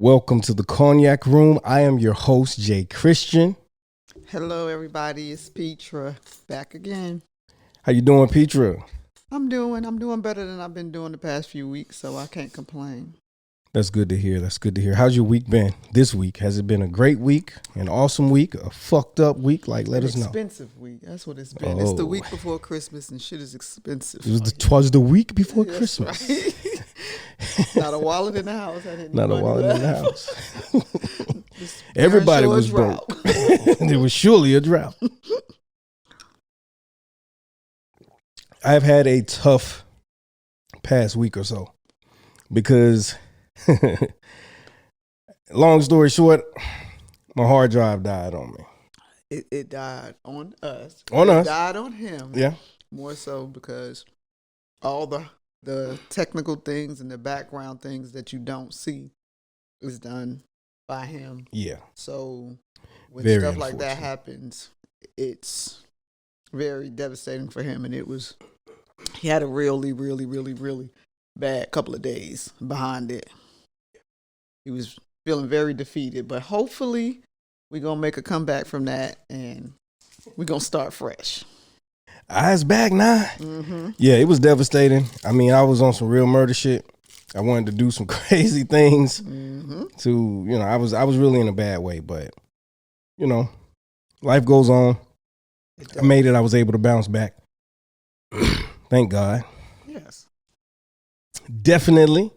Welcome to the Cognac Room. I am your host, Jay Christian. Hello, everybody. It's Petra back again. How you doing, Petra? I'm doing better than I've been doing the past few weeks, so I can't complain. That's good to hear. How's your week been this week? Has it been a great week, an awesome week, a fucked up week? Let us know. Expensive week. That's what it's been. It's the week before Christmas and shit is expensive. Twas the week before Christmas. Right. Not a wallet in the house. Not a wallet in the house. Everybody was broke. There was surely a drought. I've had a tough past week or so because, long story short, my hard drive died on me. It died on us. It died on him. Yeah. More so because all the technical things and the background things that you don't see is done by him. Yeah. So when Very stuff like that happens, it's very devastating for him. And he had a really, really, really, really bad couple of days behind it. He was feeling very defeated, but hopefully we're going to make a comeback from that and we're going to start fresh. Eyes back now. Mm-hmm. Yeah, it was devastating. I mean, I was on some real murder shit. I wanted to do some crazy things I was really in a bad way, but life goes on. I made it. I was able to bounce back. Thank God. Yes. Definitely.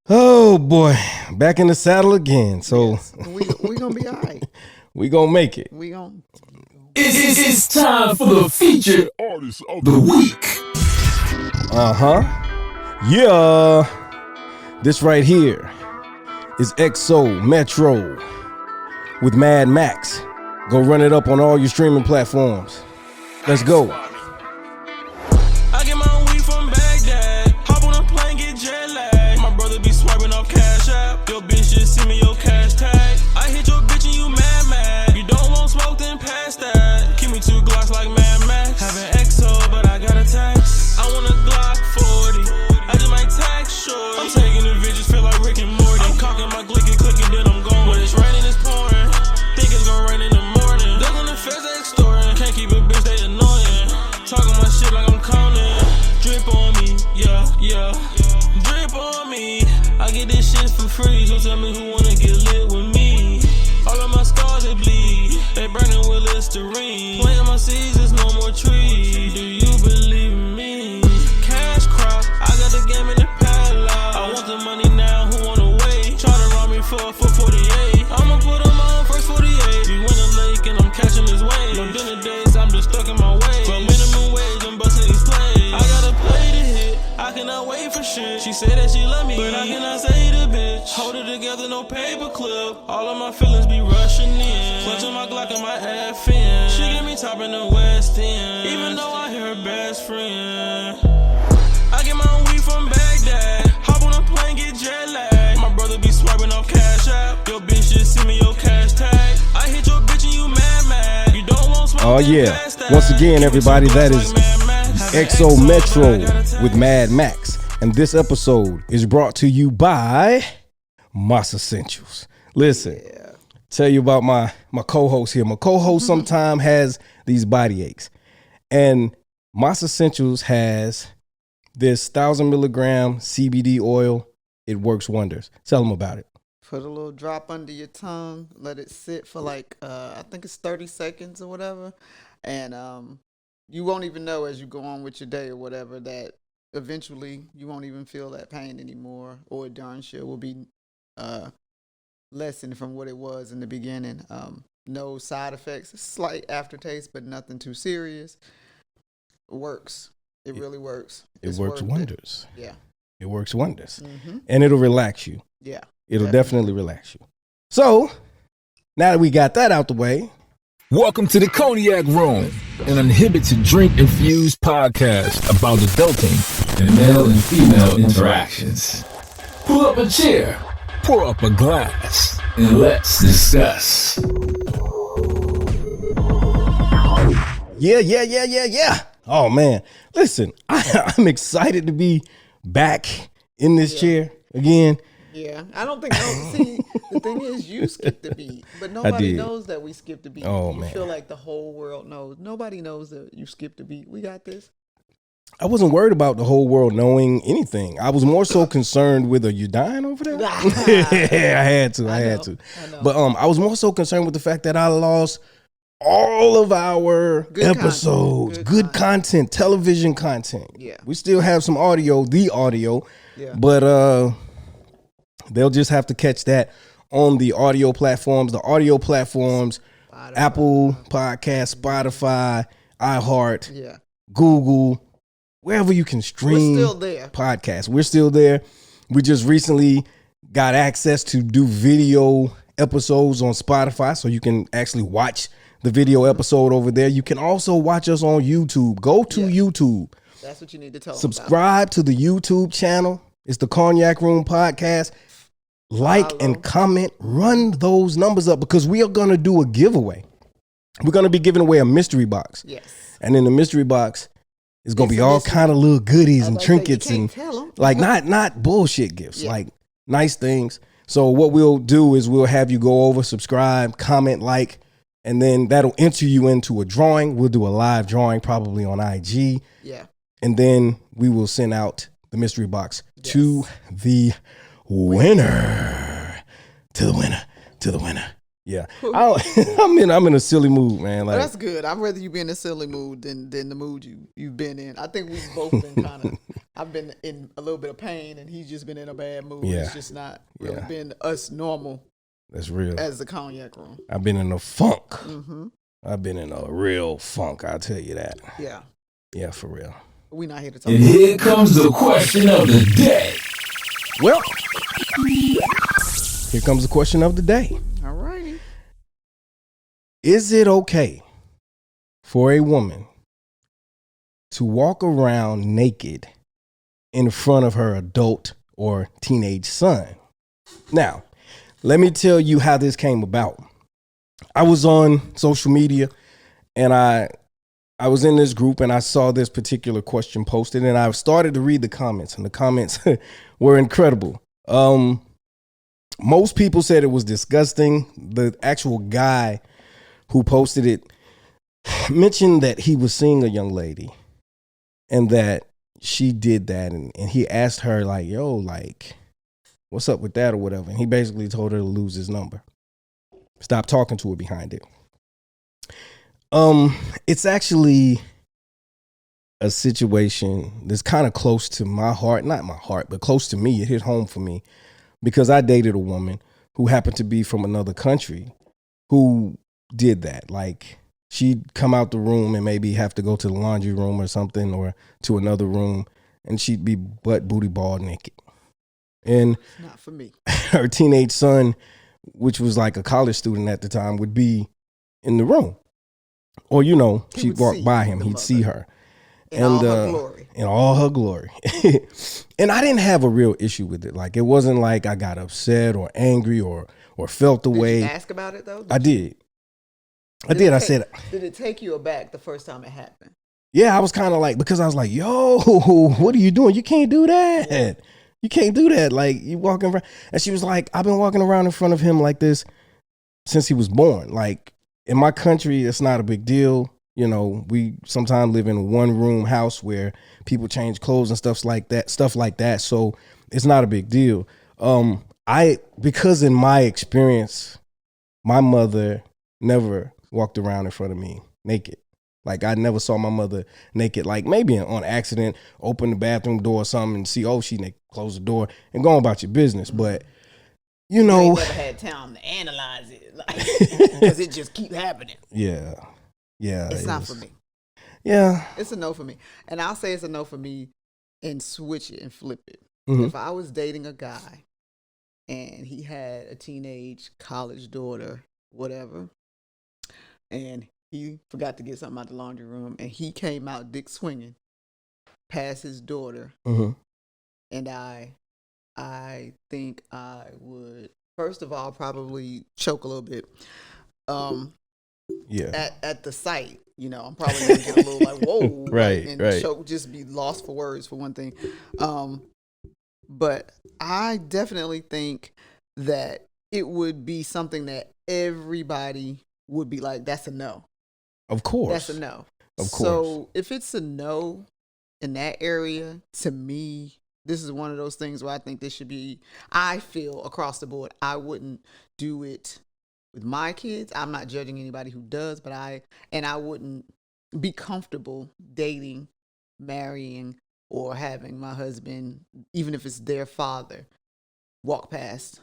Oh boy, back in the saddle again. So yes. we gonna be all right. We gonna make it. It's time for the featured artist of the week. Yeah. This right here is XO Metro with Mad Max. Go run it up on all your streaming platforms. Let's go. I get my weed from Baghdad. Hop on a plane, get jet lag. My brother be swiping off Cash App. Your bitch just send me your cash tag. I hit your bitch and you mad. You don't want smoke, then pass that. Give me 2 Glocks like Mad Max. Have an XO, but I got a tax. I want a Glock 40. I just might tax short. I'm taking the bitches, feel like Rick and Morty. I'm cocking my glick and clicking, then I'm going. When it's raining, it's pouring. Think it's gonna rain in the morning. Those on the feds, they extorting. Can't keep a bitch, they annoying. Talking my shit like I'm Conan. Drip on me, yeah. Drip on me. I get this shit for free, so tell me who wanna get lit with me. All of my scars, they bleed. They burning with Listerine. Planting my seeds, there's no more trees. Do you believe in me? Cash crop, I got the game in the padlock. I want the money now, who wanna wait? Try to rob me for 48. I'ma put them on first 48. We win a lake and I'm catching this wave. No dinner days, I'm just stuck in my way. For minimum wage, I'm busting these plays. I gotta play to hit, I cannot wait for shit. She said that she love me, but I cannot say the bitch. Hold it together, no paper clip. All of my feelings be rushing in. Clutching my Glock and my FN. She get me top in the West End, even though I hear her best friend. I get my weed from Baghdad. Hop on a plane, get jet lag. My brother be swiping off Cash App. Your bitch just send me your cash tag. I hit your bitch and you mad. You don't want smoke. Oh yeah. Once again, everybody, that is XO Metro with Mad Max. And this episode is brought to you by Moss Essentials. Listen, tell you about my co-host here. My co-host sometimes has these body aches. And Moss Essentials has this 1,000 milligram CBD oil. It works wonders. Tell them about it. Put a little drop under your tongue. Let it sit for I think it's 30 seconds or whatever. And you won't even know as you go on with your day or whatever that eventually you won't even feel that pain anymore, or darn sure will be lessened from what it was in the beginning. No side effects, slight aftertaste, but nothing too serious. It works. It really works. It works wonders. Yeah. It works wonders. And it'll relax you. Yeah. It'll definitely relax you. So, now that we got that out the way. Welcome to the Cognac Room, an uninhibited drink-infused podcast about adulting and male and female interactions. Pull up a chair, pour up a glass, and let's discuss. Yeah. Oh, man. Listen, I'm excited to be back in this chair again. Yeah, I don't think. See, the thing is, you skipped the beat, but nobody did. knows that we skipped the beat. Oh, you man. feel like the whole world knows. Nobody knows that you skipped the beat. We got this. I wasn't worried about the whole world knowing anything. I was more so concerned with, are you dying over there? Yeah, I had to. I know. But I was more so concerned with the fact that I lost all of our Good episodes, content. good content, television content. Yeah. We still have some audio, Yeah. but they'll just have to catch that on the audio platforms. The audio platforms, Apple Podcast, Spotify, iHeart, Yeah. Google, wherever you can stream We're still there. podcasts. We're still there. We just recently got access to do video episodes on Spotify, so you can actually watch the video episode over there. You can also watch us on YouTube. Go to YouTube. That's what you need to tell them Subscribe to the YouTube channel. It's the Cognac Room Podcast. Like and comment. Run those numbers up because we are going to do a giveaway. We're going to be giving away a mystery box. Yes. And in the mystery box, it's going to be all kind of little goodies and trinkets and like not bullshit gifts, like nice things. So what we'll do is we'll have you go over, subscribe, comment, like, and then that'll enter you into a drawing. We'll do a live drawing probably on IG. Yeah. And then we will send out the mystery box to the winner. To the winner. Yeah. I'm in a silly mood, man. Like, that's good. I'd rather you be in a silly mood than the mood you've been in. I think we've both been kind of. I've been in a little bit of pain, and he's just been in a bad mood. Yeah. It's just not really been us normal. That's real. As the Cognac Room. I've been in a funk. Mm-hmm. I've been in a real funk. I'll tell you that. Yeah. Yeah, for real. We're not here to talk. And here comes the question of the day. Well, here comes the question of the day. All righty. Is it okay for a woman to walk around naked in front of her adult or teenage son? Now, let me tell you how this came about. I was on social media and I was in this group and I saw this particular question posted and I started to read the comments, and the comments were incredible. Most people said it was disgusting. The actual guy who posted it mentioned that he was seeing a young lady and that she did that. And he asked her like, yo, like, what's up with that or whatever. And he basically told her to lose his number. Stop talking to her behind it. It's actually a situation that's kind of close to my heart, not my heart, but close to me. It hit home for me because I dated a woman who happened to be from another country who did that. Like, she'd come out the room and maybe have to go to the laundry room or something or to another room, and she'd be butt booty ball naked. And not for me. Her teenage son, which was like a college student at the time, would be in the room. Or, you know, she'd walk by him, he'd see her. In all her glory. In all her glory. And I didn't have a real issue with it. Like, it wasn't like I got upset or angry or felt the way. Did you ask about it, though? I did. I said. Did it take you aback the first time it happened? Yeah, I was kind of like, because I was like, yo, what are you doing? You can't do that. Yeah. You can't do that. Like, you walking around. And she was like, I've been walking around in front of him like this since he was born. Like, in my country, it's not a big deal. You know, we sometimes live in a one-room house where people change clothes and stuff like that. So it's not a big deal. Because in my experience, my mother never walked around in front of me naked. Like, I never saw my mother naked. Like, maybe on accident, open the bathroom door or something and see, oh, she naked, close the door and go about your business. But, you know, you never had time to analyze it, like, because it just keep happening. Yeah. It's not for me. Yeah. It's a no for me. And I'll say it's a no for me and switch it and flip it. Mm-hmm. If I was dating a guy and he had a teenage college daughter, whatever, and he forgot to get something out the laundry room and he came out dick swinging past his daughter, mm-hmm. and I think I would, first of all, probably choke a little bit. Yeah. At the sight, you know, I'm probably gonna get a little like, whoa, right, and right. choke, just be lost for words for one thing. But I definitely think that it would be something that everybody would be like, that's a no. Of course. That's a no. Of course. So if it's a no in that area, to me, this is one of those things where I think this should be, I feel across the board, I wouldn't do it with my kids. I'm not judging anybody who does, but I wouldn't be comfortable dating, marrying, or having my husband, even if it's their father, walk past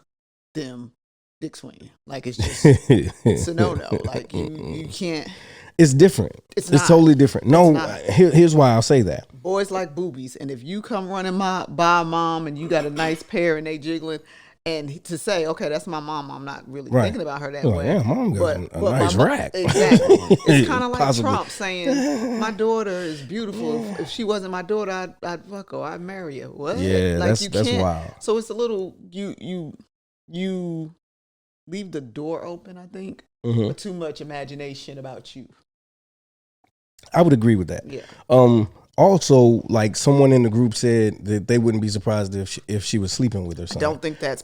them dick swinging. Like, it's just, it's a no-no. Like, you can't. It's different. It's totally different. No, here's why I'll say that. Boys like boobies. And if you come running by mom and you got a nice pair and they jiggling, and to say, okay, that's my mom, I'm not really thinking about her that way. Yeah, mom got a nice rack. Exactly. It's kind of like Trump saying, my daughter is beautiful. If she wasn't my daughter, I'd fuck her. I'd marry her. What? Yeah, like, that's wild. So it's a little, you leave the door open, I think, for too much imagination about you. I would agree with that. Yeah. Also, like, someone in the group said that they wouldn't be surprised if she was sleeping with her son. I don't think that's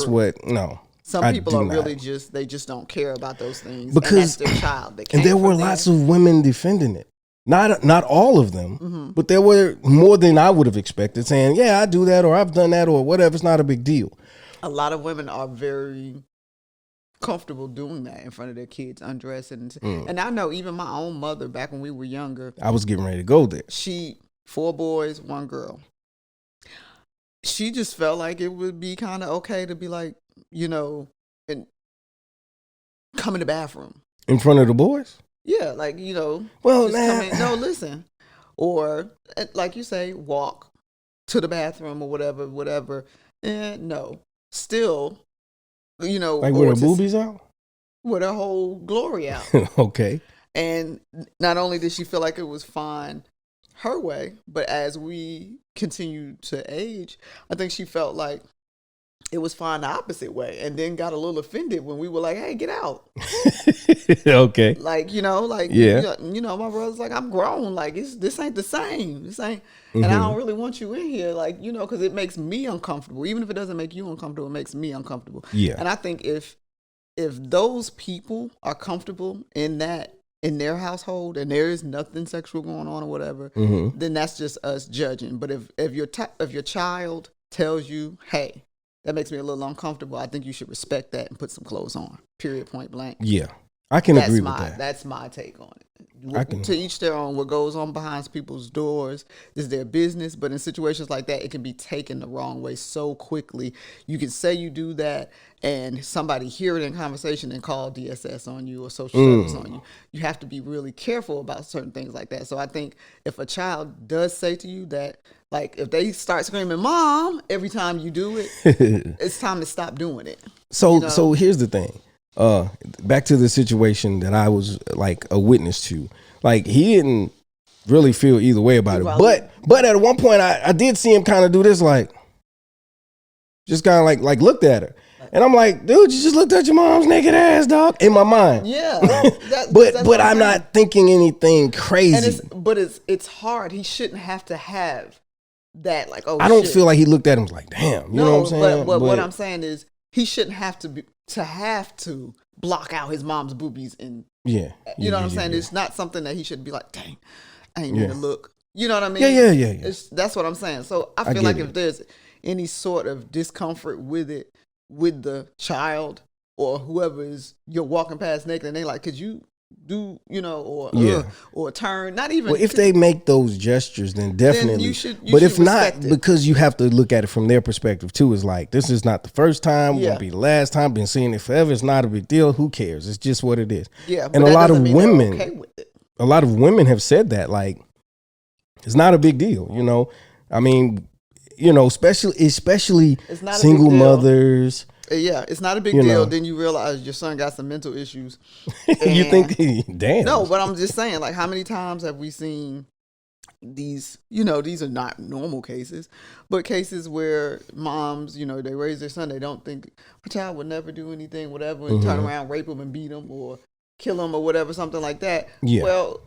true. What. No. Some people are really they just don't care about those things because and that's their child. And there were lots of women defending it. Not all of them, but there were more than I would have expected, saying, "Yeah, I do that, or I've done that, or whatever. It's not a big deal." A lot of women are very comfortable doing that in front of their kids, undressing. And I know even my own mother, back when we were younger, I was getting ready to go there. 4 boys, 1 girl. She just felt like it would be kind of okay to be like, and come in the bathroom in front of the boys. Yeah, like, Well, no, listen, or like you say, walk to the bathroom or whatever. And no, still. Like with her boobies out? With her whole glory out. Okay. And not only did she feel like it was fine her way, but as we continued to age, I think she felt like it was fine the opposite way, and then got a little offended when we were like, hey, get out. Okay. Like, my brother's like, I'm grown. Like, this ain't the same. This ain't, and I don't really want you in here. Like, because it makes me uncomfortable. Even if it doesn't make you uncomfortable, it makes me uncomfortable. Yeah. And I think if those people are comfortable in their household and there is nothing sexual going on or whatever, then that's just us judging. But if your child tells you, hey, that makes me a little uncomfortable, I think you should respect that and put some clothes on. Period, point blank. Yeah, I can agree with that. That's my take on it. To each their own. What goes on behind people's doors is their business. But in situations like that, it can be taken the wrong way so quickly. You can say you do that and somebody hear it in conversation and call DSS on you or social service on you. You have to be really careful about certain things like that. So I think if a child does say to you that, like, if they start screaming, Mom, every time you do it, it's time to stop doing it. So here's the thing. Back to the situation that I was like a witness to. Like, he didn't really feel either way about it. But at one point I did see him kind of do this, like, just kind of like looked at her. And I'm like, dude, you just looked at your mom's naked ass, dog, in my mind. Yeah. But I'm not thinking anything crazy. And it's hard. He shouldn't have to have that, like, oh, I don't feel like he looked at him like, damn, you know what I'm saying? But what I'm saying is he shouldn't have to block out his mom's boobies and you know what I'm saying? It's not something that he should be like, dang, I ain't even look. You know what I mean? Yeah. That's what I'm saying. So I feel like if there's any sort of discomfort with it, with the child or whoever is you're walking past naked and they like, could you do, or turn, not even. Well, if they make those gestures, then definitely. Then you should if not, it. Because you have to look at it from their perspective too. Is like, this is not the first time, won't be the last time. Been seeing it forever. It's not a big deal. Who cares? It's just what it is. Yeah, and a lot of women, okay with it. A lot of women have said that, like, it's not a big deal. I mean, especially single mothers. Yeah, it's not a big deal. Then you realize your son got some mental issues. You think, damn. No, but I'm just saying, like, how many times have we seen these, these are not normal cases, but cases where moms, they raise their son, they don't think my child would never do anything, whatever, and turn around, rape him and beat him or kill him or whatever, something like that. Yeah. Well,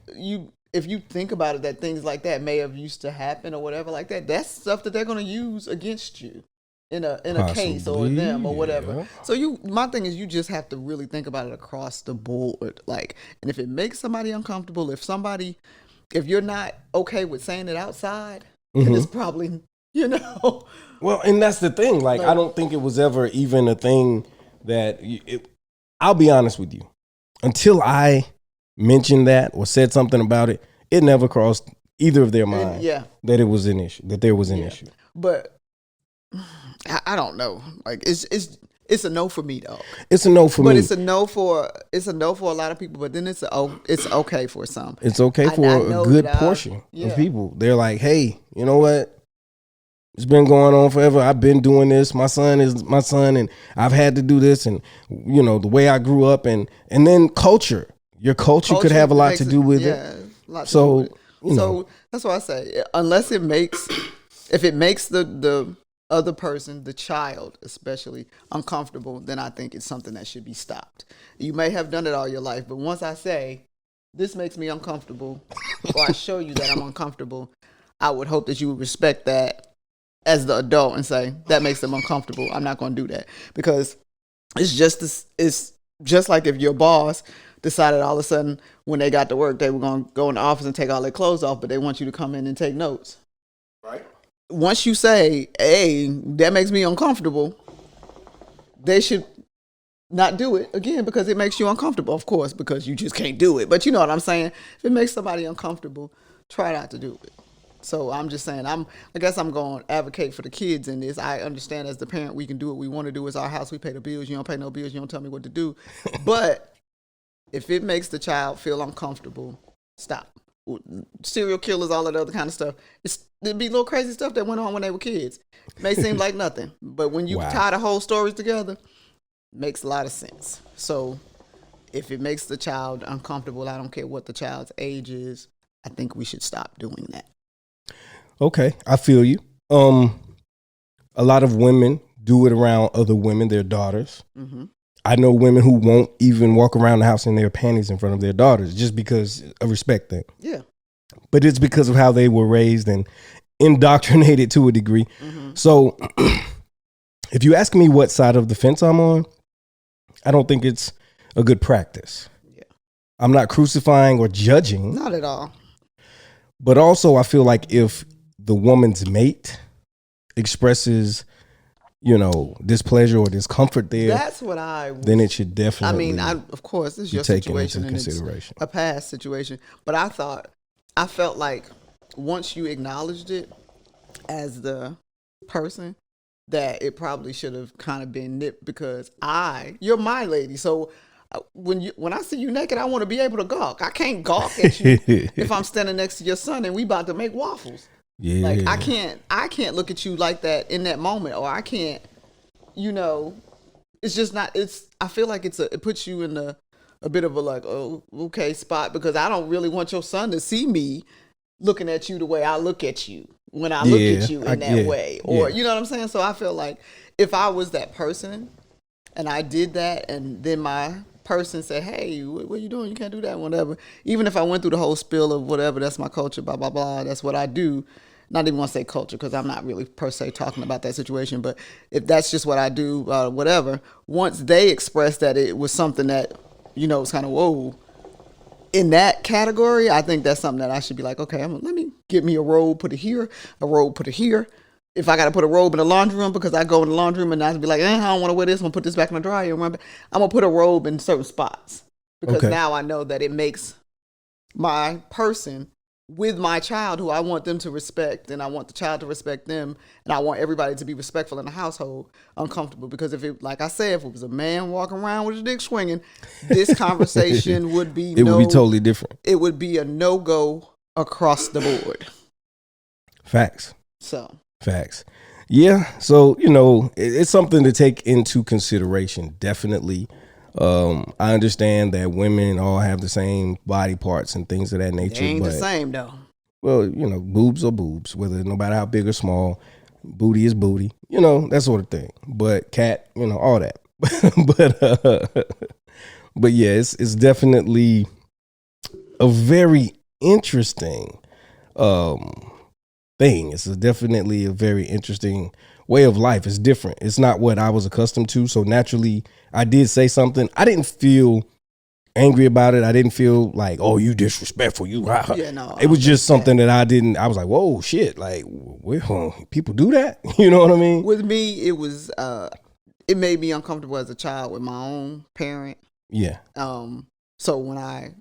if you think about it, that things like that may have used to happen or whatever like that, that's stuff that they're going to use against you in a case or them or whatever. Yeah. So my thing is, you just have to really think about it across the board. Like, and if it makes somebody uncomfortable, if you're not okay with saying it outside, then it's probably, Well, and that's the thing. Like, I don't think it was ever even a thing that I'll be honest with you. Until I mentioned that or said something about it, it never crossed either of their mind that it was an issue, that there was an issue. But I don't know. Like, it's a no for me, though. It's a no for me. But it's a no for a lot of people. But then it's okay for some. It's okay for a good portion of people. They're like, hey, you know what? It's been going on forever. I've been doing this. My son is my son, and I've had to do this. And, the way I grew up. And then culture. Your culture could have a lot to do with it. So that's why I say, unless if it makes the other person, the child especially, uncomfortable, then I think it's something that should be stopped. You may have done it all your life, but once I say, this makes me uncomfortable, or I show you that I'm uncomfortable, I would hope that you would respect that as the adult and say, that makes them uncomfortable. I'm not going to do that. Because it's just like if your boss decided all of a sudden when they got to work, they were going to go in the office and take all their clothes off, but they want you to come in and take notes. Right. Once you say, hey, that makes me uncomfortable, they should not do it again because it makes you uncomfortable, of course, because you just can't do it. But you know what I'm saying? If it makes somebody uncomfortable, try not to do it. So I'm just saying, I guess I'm going to advocate for the kids in this. I understand as the parent, we can do what we want to do. It's our house. We pay the bills. You don't pay no bills. You don't tell me what to do. But if it makes the child feel uncomfortable, stop. Serial killers, all that other kind of stuff. There'd be little crazy stuff that went on when they were kids. It may seem like nothing, but when you tie the whole stories together, it makes a lot of sense. So if it makes the child uncomfortable, I don't care what the child's age is, I think we should stop doing that. Okay, I feel you. A lot of women do it around other women, their daughters. Mm-hmm. I know women who won't even walk around the house in their panties in front of their daughters just because of respect thing. Yeah. But it's because of how they were raised and indoctrinated to a degree. Mm-hmm. So if you ask me what side of the fence I'm on, I don't think it's a good practice. Yeah. I'm not crucifying or judging. Not at all. But also I feel like if the woman's mate expresses, displeasure or discomfort there, that's what then it should definitely. Of course, this is your situation and consideration. It's a past situation. But I felt like once you acknowledged it as the person, that it probably should have kind of been nipped because you're my lady. So when I see you naked, I want to be able to gawk. I can't gawk at you if I'm standing next to your son and we about to make waffles. Yeah. Like I can't look at you like that in that moment, or I can't, it's just not, I feel like it puts you in a bit of a like, oh, okay spot, because I don't really want your son to see me looking at you the way I look at you when I look at you in that way, or you know what I'm saying? So I feel like if I was that person and I did that and then my person said, hey, what are you doing? You can't do that, whatever. Even if I went through the whole spiel of whatever, that's my culture, blah, blah, blah, that's what I do. Not even want to say culture because I'm not really per se talking about that situation. But if that's just what I do, whatever, once they expressed that it was something that, it's kind of, whoa, in that category, I think that's something that I should be like, okay, let me get me a robe, put it here, a robe, put it here. If I got to put a robe in the laundry room because I go in the laundry room and I be like, I don't want to wear this, I'm going to put this back in the dryer. I'm going to put a robe in certain spots because now I know that it makes my person with my child, who I want them to respect, and I want the child to respect them, and I want everybody to be respectful in the household, uncomfortable. Because if it, like I said, if it was a man walking around with his dick swinging, this conversation would be would be totally different. It would be a no-go across the board. Facts. Facts. Yeah. So, it's something to take into consideration. Definitely. I understand that women all have the same body parts and things of that nature. They ain't the same though. Well, boobs are boobs, whether no matter how big or small, booty is booty, that sort of thing. But cat, all that. but yeah, it's definitely a very interesting thing. It's definitely a very interesting way of life. It's different. It's not what I was accustomed to. So naturally, I did say something. I didn't feel angry about it. I didn't feel like, oh, you disrespectful. Yeah, no. It was just something that I was like, whoa, shit. Like, people do that? You know what I mean? With me, it was, it made me uncomfortable as a child with my own parent. Yeah. So when I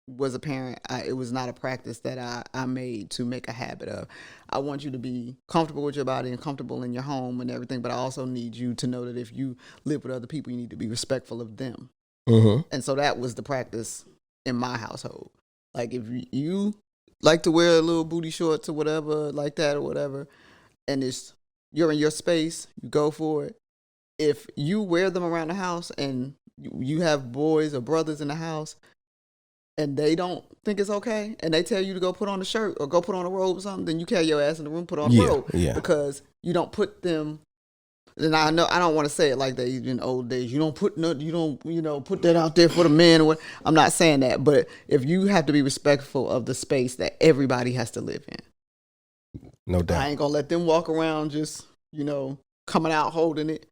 was a parent, it was not a practice that I made to make a habit of. I want you to be comfortable with your body and comfortable in your home and everything, but I also need you to know that if you live with other people, you need to be respectful of them. Mm-hmm. And so that was the practice in my household. Like if you like to wear a little booty shorts or whatever like that or whatever, and you're in your space, you go for it. If you wear them around the house and you have boys or brothers in the house and they don't think it's okay and they tell you to go put on a shirt or go put on a robe or something, then you carry your ass in the room, put on a robe. Yeah. Because you don't put them. And I know I don't want to say it like that in old days. You don't put put that out there for the men. Or what. I'm not saying that, but if you have to be respectful of the space that everybody has to live in, no doubt. I ain't gonna let them walk around just coming out holding it,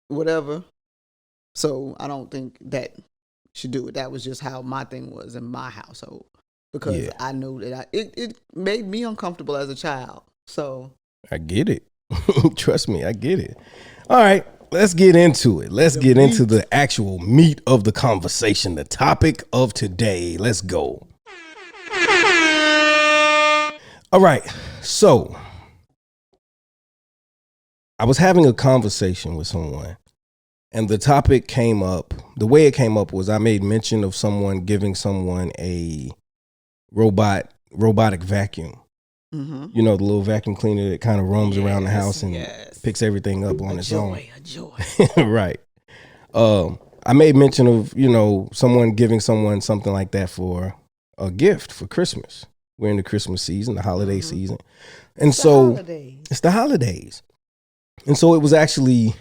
whatever. So I don't think that should do it. That was just how my thing was in my household because I knew that it made me uncomfortable as a child. So I get it. Trust me, I get it. All right, let's get into it. Let's get into the actual meat of the conversation, the topic of today. Let's go. All right, so I was having a conversation with someone, and the topic came up. The way it came up was I made mention of someone giving someone a robotic vacuum. Mm-hmm. You know, the little vacuum cleaner that kind of roams around the house and picks everything up on its own. A joy. Right. I made mention of, someone giving someone something like that for a gift for Christmas. We're in the Christmas season, the holiday season. And it's the holidays. And so it was actually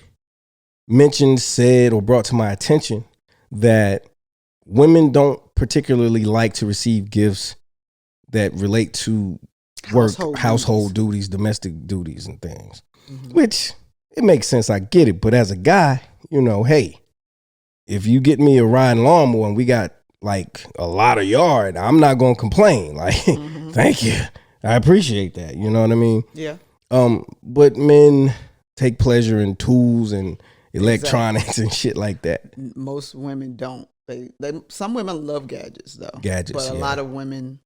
mentioned, said, or brought to my attention that women don't particularly like to receive gifts that relate to household duties, domestic duties and things, which it makes sense. I get it. But as a guy, hey, if you get me a riding lawnmower and we got like a lot of yard, I'm not going to complain. Like, thank you. I appreciate that. You know what I mean? Yeah. But men take pleasure in tools and electronics and shit like that. Most women don't. Some women love gadgets though. But a lot of women,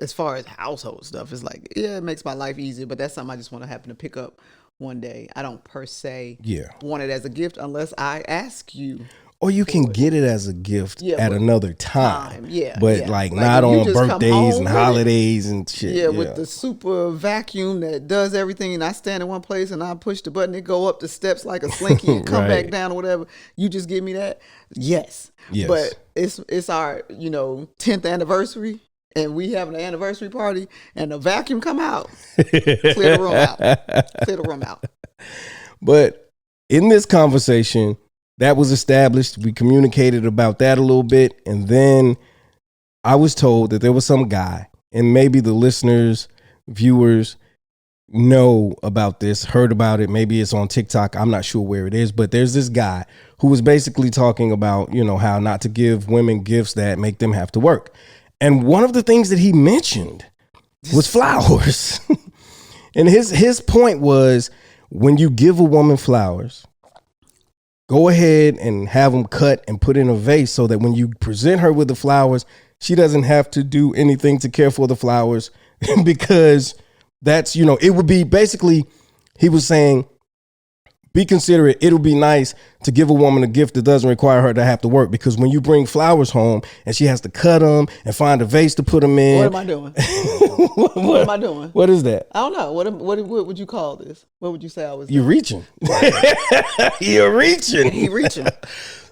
as far as household stuff, it's like, it makes my life easier, but that's something I just want to happen to pick up one day. I don't per se want it as a gift unless I ask you. Or you can get it as a gift at another time. But like not on birthdays and holidays and shit. Yeah, with the super vacuum that does everything and I stand in one place and I push the button, it go up the steps like a slinky and come back down or whatever. You just give me that? Yes. But it's our, 10th anniversary. And we having an anniversary party, and the vacuum come out, clear the room out. But in this conversation, that was established. We communicated about that a little bit, and then I was told that there was some guy, and maybe the listeners, viewers know about this, heard about it. Maybe it's on TikTok. I'm not sure where it is, but there's this guy who was basically talking about, how not to give women gifts that make them have to work. And one of the things that he mentioned was flowers. And his point was, when you give a woman flowers, go ahead and have them cut and put in a vase so that when you present her with the flowers, she doesn't have to do anything to care for the flowers because that's, it would be basically, he was saying, be considerate. It'll be nice to give a woman a gift that doesn't require her to have to work, because when you bring flowers home and she has to cut them and find a vase to put them in. What am I doing? What am I doing? What is that? I don't know. What would you call this? What would you say I was doing? You're reaching. You're reaching. He reaching.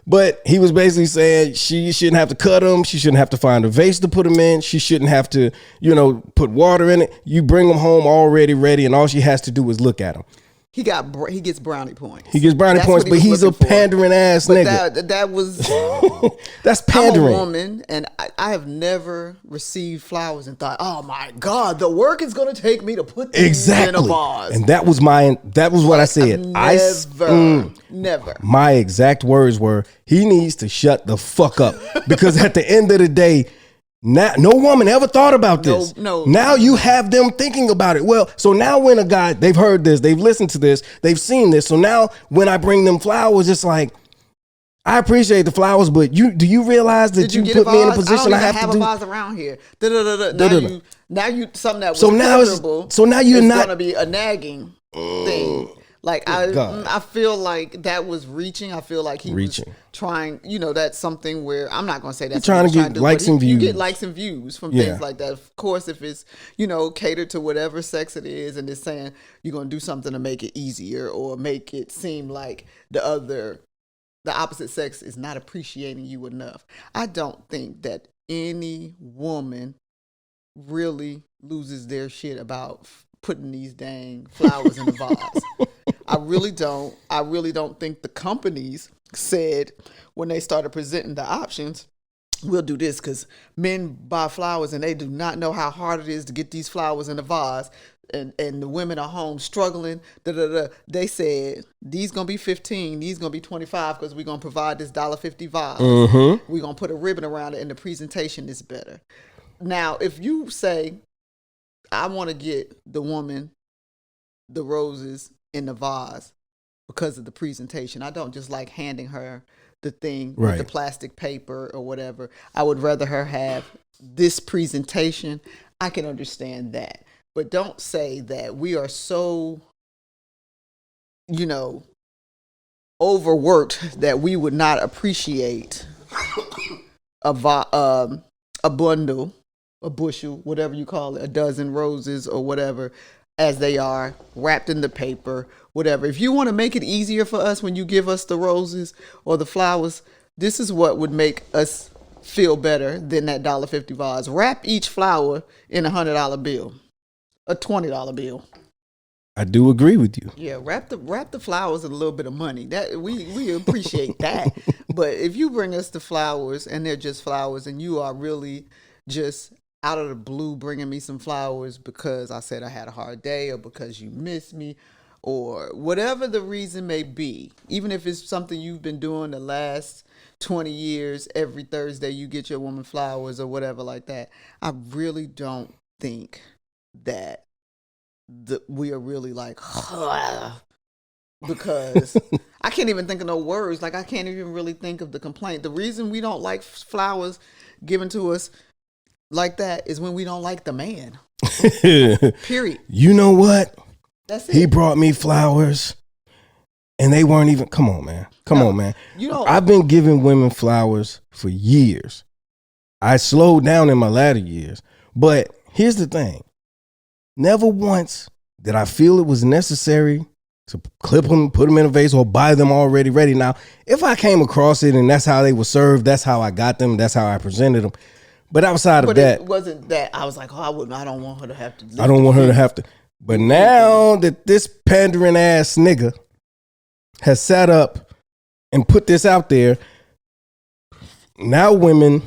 But he was basically saying she shouldn't have to cut them. She shouldn't have to find a vase to put them in. She shouldn't have to, put water in it. You bring them home already ready, and all she has to do is look at them. he gets brownie points. He gets brownie points, but he's a pandering ass nigga. That was that's pandering. I'm a woman, and I have never received flowers and thought, oh my God, the work is going to take me to put these in a vase. And that was what I said. Never. My exact words were, he needs to shut the fuck up, because at the end of the day, no woman ever thought about this. No. Now you have them thinking about it. Well, so now when a guy, they've heard this, they've listened to this, they've seen this. So now when I bring them flowers, it's like, I appreciate the flowers, but do you realize that you put me in a position I have to do? a vase around here. Now you something that was comfortable. So now you're not going to be a nagging thing. Like I feel like that was reaching. I feel like he was trying. That's something where I'm not going to say that's trying to get likes and views. You get likes and views from things like that. Of course, if it's catered to whatever sex it is, and it's saying you're going to do something to make it easier or make it seem like the opposite sex is not appreciating you enough. I don't think that any woman really loses their shit about putting these dang flowers in the vase. I really don't. I really don't think the companies said when they started presenting the options, we'll do this, because men buy flowers and they do not know how hard it is to get these flowers in the vase. And the women are home struggling. They said, these going to be $15, these going to be $25, because we're going to provide this $1.50 vase. Mm-hmm. We're going to put a ribbon around it, and the presentation is better. Now, if you say, I want to get the woman the roses in the vase because of the presentation, I don't just like handing her the thing with the plastic paper or whatever. I would rather her have this presentation. I can understand that. But don't say that we are so, overworked that we would not appreciate a bundle, a bushel, whatever you call it, a dozen roses or whatever, as they are wrapped in the paper, whatever. If you want to make it easier for us when you give us the roses or the flowers, this is what would make us feel better than that $1.50 vase. Wrap each flower in $100 bill, a $20 bill. I do agree with you. Yeah, wrap the flowers in a little bit of money. That we appreciate that. But if you bring us the flowers and they're just flowers, and you are really just out of the blue bringing me some flowers because I said I had a hard day, or because you miss me, or whatever the reason may be, even if it's something you've been doing the last 20 years, every Thursday you get your woman flowers or whatever like that, I really don't think that we are really like, because I can't even think of no words. Like, I can't even really think of the complaint. The reason we don't like flowers given to us like that is when we don't like the man. Period. You know what? That's it. He brought me flowers and they weren't even, come on, man. I've been giving women flowers for years. I slowed down in my latter years. But here's the thing. Never once did I feel it was necessary to clip them, put them in a vase, or buy them already ready. Now, if I came across it and that's how they were served, that's how I got them, that's how I presented them. But outside of that, it wasn't that. I was like, I don't want her to have to. I don't want her to have to. But now that this pandering ass nigga has sat up and put this out there, now women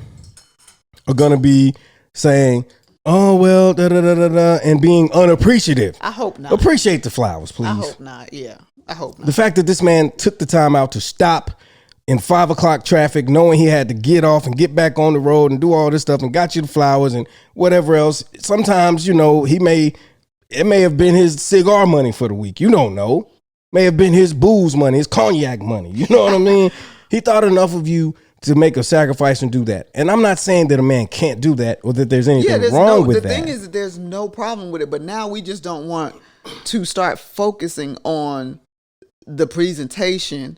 are going to be saying, oh, well, and being unappreciative. I hope not. Appreciate the flowers, please. I hope not. Yeah, I hope not. The fact that this man took the time out to stop in 5 o'clock traffic, knowing he had to get off and get back on the road and do all this stuff, and got you the flowers and whatever else. Sometimes, it may have been his cigar money for the week. You don't know. May have been his booze money, his cognac money. You know what I mean? He thought enough of you to make a sacrifice and do that. And I'm not saying that a man can't do that or that there's anything wrong with that. The thing is that there's no problem with it, but now we just don't want to start focusing on the presentation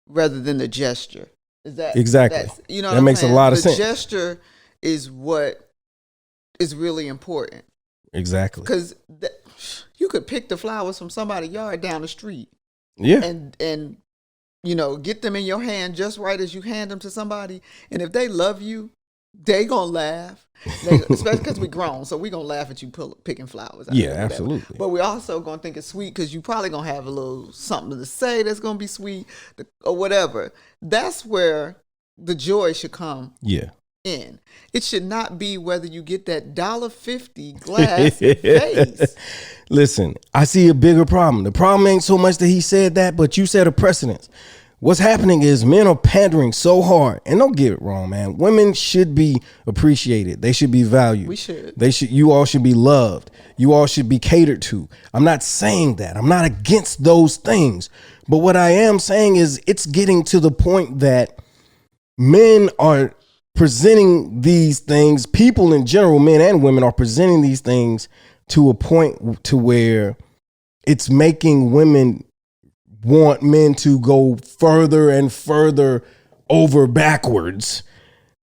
rather than the gesture. Is that exactly? That makes a lot of sense. The gesture is what is really important. Exactly. Because you could pick the flowers from somebody's yard down the street. Yeah. And get them in your hand just right as you hand them to somebody. And if they love you they gonna laugh. Especially because we grown, so we gonna laugh at you picking flowers. Yeah, absolutely. But we also gonna think it's sweet because you probably gonna have a little something to say that's gonna be sweet or whatever. That's where the joy should come. Yeah. In. It should not be whether you get that $1.50 glass vase. Listen, I see a bigger problem. The problem ain't so much that he said that, but you set a precedence. What's happening is men are pandering so hard, and don't get it wrong, man. Women should be appreciated. They should be valued. We should. You all should be loved. You all should be catered to. I'm not saying that. I'm not against those things. But what I am saying is it's getting to the point that men are presenting these things. People in general, men and women, are presenting these things to a point to where it's making women want men to go further and further over backwards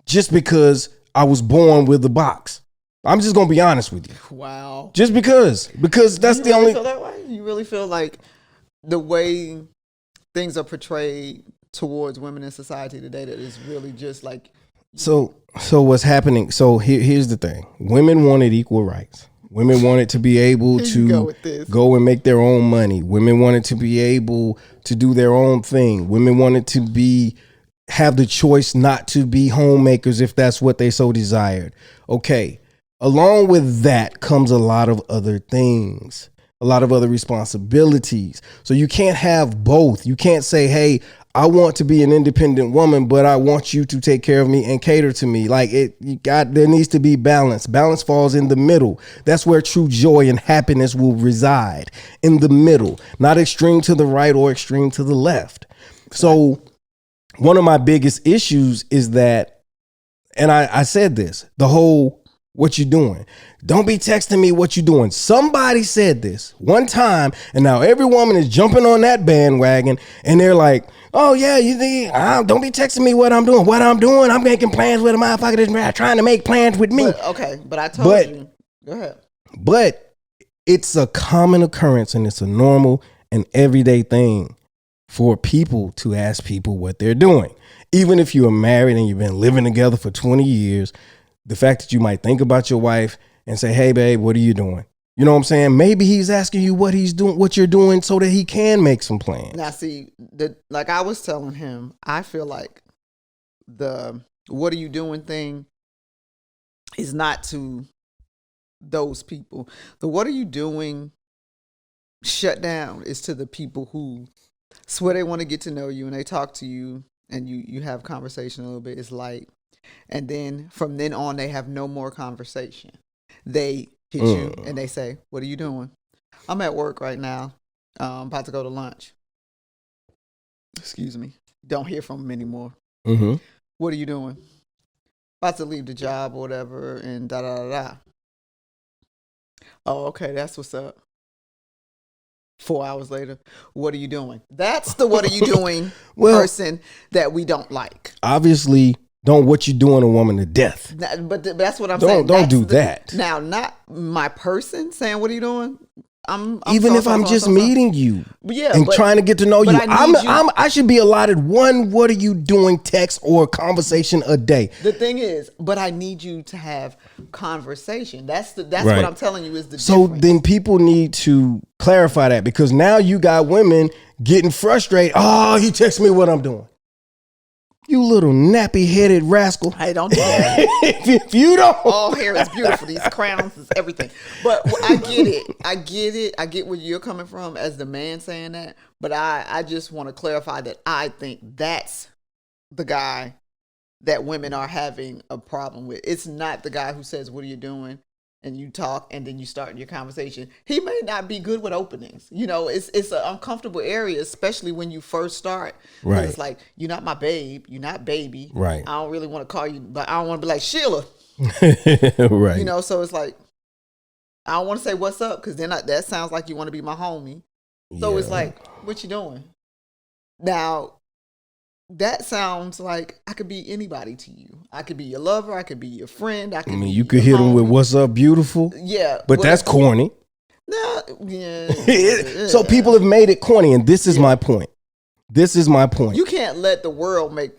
just because I was born with a box. I'm just gonna be honest with you. Wow. Just because that's the only. Feel that way? You really feel like the way things are portrayed towards women in society today that is really just like. So what's happening? So here's the thing: women wanted equal rights. Women wanted to be able to go and make their own money. Women wanted to be able to do their own thing. Women wanted to have the choice not to be homemakers if that's what they so desired. Okay. Along with that comes a lot of other things, a lot of other responsibilities. So you can't have both. You can't say, hey, I want to be an independent woman, but I want you to take care of me and cater to me. Like there needs to be balance. Balance falls in the middle. That's where true joy and happiness will reside, in the middle, not extreme to the right or extreme to the left. So one of my biggest issues is that, and I said this, the whole, what you doing? Don't be texting me what you doing. Somebody said this one time, and now every woman is jumping on that bandwagon, and they're like, oh yeah, you think, don't be texting me what I'm doing. What I'm doing, I'm making plans with a motherfucker that's trying to make plans with me. But I told you. Go ahead. But it's a common occurrence, and it's a normal and everyday thing for people to ask people what they're doing. Even if you are married and you've been living together for 20 years, the fact that you might think about your wife and say, hey, babe, what are you doing? You know what I'm saying? Maybe he's asking you what he's doing, what you're doing, so that he can make some plans. Now, see, like I was telling him, I feel like the what are you doing thing is not to those people. The what are you doing shut down is to the people who swear they want to get to know you and they talk to you and you have conversation a little bit. It's light. And then from then on, they have no more conversation. They hit you and they say, what are you doing? I'm at work right now. About to go to lunch. Excuse me. Don't hear from them anymore. Mm-hmm. What are you doing? About to leave the job or whatever and da-da-da-da. Oh, okay. That's what's up. 4 hours later, what are you doing? That's the what are you doing person that we don't like. Obviously, don't what you doing a woman to death. But that's what I'm saying. Don't do that. Now, not my person saying, what are you doing? I'm even if I'm just meeting you and trying to get to know you, I should be allotted one what are you doing text or conversation a day. The thing is, but I need you to have conversation. That's right. What I'm telling you is the so difference. Then people need to clarify that, because now you got women getting frustrated. Oh, he texts me what I'm doing. You little nappy-headed rascal. Hey, don't do that. If you don't. All hair is beautiful. These crowns is everything. But I get it. I get where you're coming from as the man saying that. But I just want to clarify that I think that's the guy that women are having a problem with. It's not the guy who says, what are you doing? And you talk and then you start your conversation. He may not be good with openings. You know, it's an uncomfortable area, especially when you first start. Right. It's like, you're not my babe. You're not baby. Right. I don't really want to call you, but I don't want to be like Sheila. Right. You know, so it's like, I don't want to say what's up because then that sounds like you want to be my homie. So It's like, what you doing? Now, that sounds like I could be anybody to you. I could be your lover. I could be your friend. You could hit them with "What's up, beautiful." Yeah, but that's corny. No, yeah. So people have made it corny, and this is my point. This is my point. You can't let the world make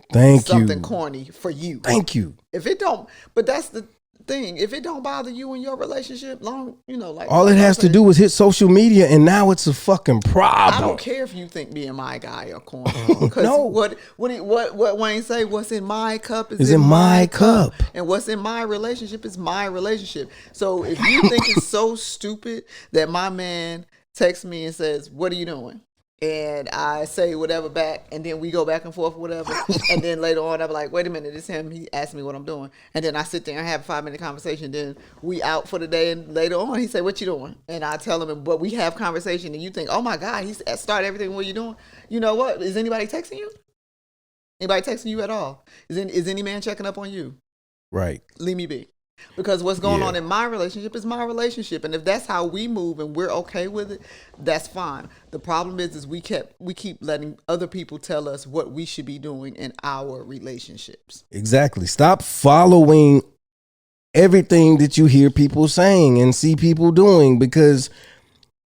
something corny for you. Thank you. If it don't, but that's the thing. If it don't bother you in your relationship, like all it has to do is hit social media, and now it's a fucking problem. I don't care if you think being my guy or corny. Because No. what Wayne say? What's in my cup is in my cup, and what's in my relationship is my relationship. So if you think it's so stupid that my man texts me and says, "What are you doing?" and I say whatever back, and then we go back and forth, whatever. And then later on, I'm like, wait a minute, it's him. He asked me what I'm doing. And then I sit there and have a 5-minute conversation. Then we out for the day, and later on, he say, what you doing? And I tell him, but we have conversation, and you think, oh my God, he started everything. What you doing? You know what? Is anybody texting you? Anybody texting you at all? Is any man checking up on you? Right. Leave me be. Because what's going on in my relationship is my relationship, and if that's how we move and we're okay with it, that's fine. The problem is we keep letting other people tell us what we should be doing in our relationships. Exactly. Stop following everything that you hear people saying and see people doing, because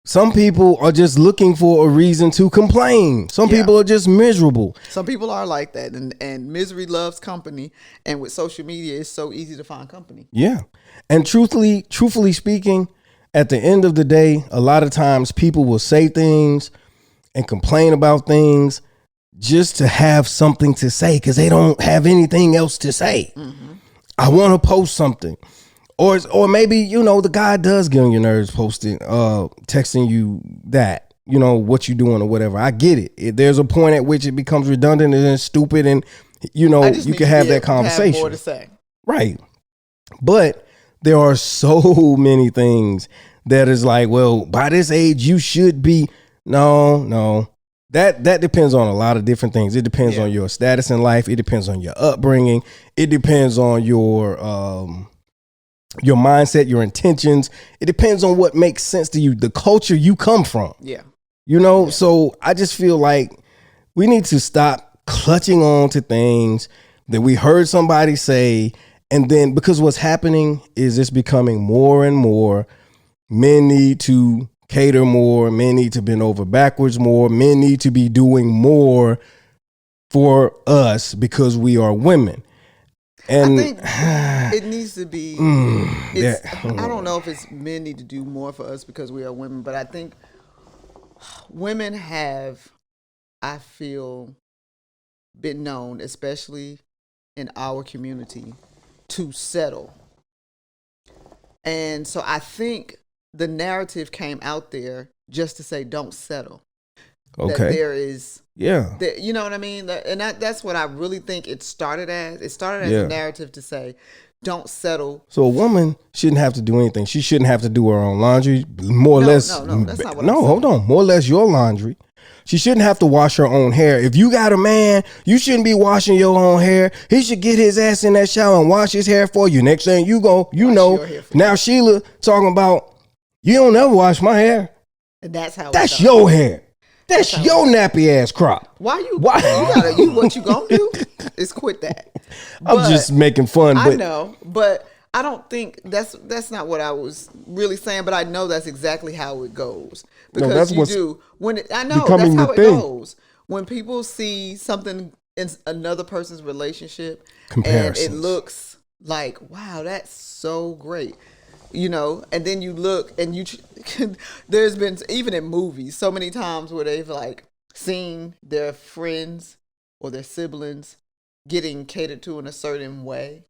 some people are just looking for a reason to complain. Some people are just miserable. Some people are like that, and misery loves company. And with social media, it's so easy to find company. Yeah. And truthfully speaking, at the end of the day, a lot of times people will say things and complain about things just to have something to say, because they don't have anything else to say. Mm-hmm. I want to post something. Or maybe, the guy does get on your nerves texting you that, what you doing or whatever. I get it. There's a point at which it becomes redundant and stupid, and, you can have that conversation. Have more to say. Right. But there are so many things that is like, well, by this age, you should be. No. That depends on a lot of different things. It depends on your status in life. It depends on your upbringing. It depends on your mindset, your intentions. It depends on what makes sense to you, the culture you come from. Yeah. So I just feel like we need to stop clutching on to things that we heard somebody say. And then, because what's happening is it's becoming more and more, men need to cater more, men need to bend over backwards more, men need to be doing more for us because we are women. And I think it needs to be. I don't know if it's men need to do more for us because we are women, but I think women have, I feel, been known, especially in our community, to settle. And so I think the narrative came out there just to say, don't settle. Okay. That there is. Yeah. You know what I mean? And that's what I really think it started as. It started as a narrative to say, don't settle. So a woman shouldn't have to do anything. She shouldn't have to do her own laundry. More or less. No, that's not what I'm saying. No, hold on. More or less your laundry. She shouldn't have to wash her own hair. If you got a man, you shouldn't be washing your own hair. He should get his ass in that shower and wash his hair for you. Next thing you go, now Sheila talking about, you don't ever wash my hair. And that's your hair. That's your nappy ass crop. Why? What you gonna do is quit that. I'm just making fun. I know, but I don't think that's not what I was really saying. But I know that's exactly how it goes, because I know that's how it goes. When people see something in another person's relationship and it looks like, wow, that's so great. And then you look and there's been, even in movies, so many times where they've like seen their friends or their siblings getting catered to in a certain way.